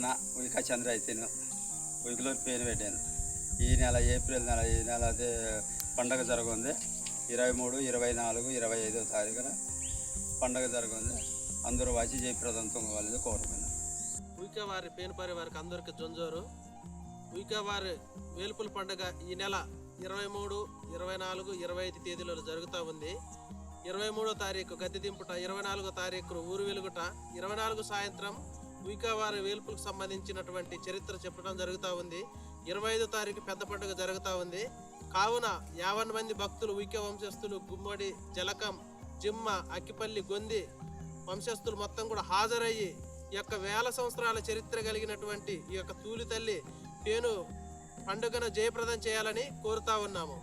నా ఉల్కా చంద్ర అయితేను ఉలికలో పేరు పెట్టాను. ఈ నెల ఏప్రిల్ నెల ఈ నెల అదే పండగ జరగంది 23, 24, 25 తారీఖున పండగ జరగంది. అందరూ వచ్చి జయప్రదంతం కావాలని కోరుకున్నాను. ఉయికవారి పేనుపారి వారికి అందరికి జొంజోరు. ఉయికవారి వేల్పుల పండుగ ఈ నెల 23, 24, 25 తేదీలలో జరుగుతూ ఉంది. 23వ తారీఖు గద్దె దింపుట, 24వ తారీఖు ఊరు వెలుగుట, 24 సాయంత్రం ఉయికవారి వేల్పులకు సంబంధించినటువంటి చరిత్ర చెప్పడం జరుగుతూ ఉంది. 25వ తారీఖు పెద్ద పండుగ జరుగుతూ ఉంది. కావున 50 మంది భక్తులు ఉయిక వంశస్థులు గుమ్మడి, జలకం, జిమ్మ, అక్కిపల్లి, గొంది వంశస్థులు మొత్తం కూడా హాజరయ్యి ఈ యొక్క వేల సంవత్సరాల చరిత్ర కలిగినటువంటి ఈ యొక్క తూలి తల్లి పేను పండుగను జయప్రదం చేయాలని కోరుతా ఉన్నాము.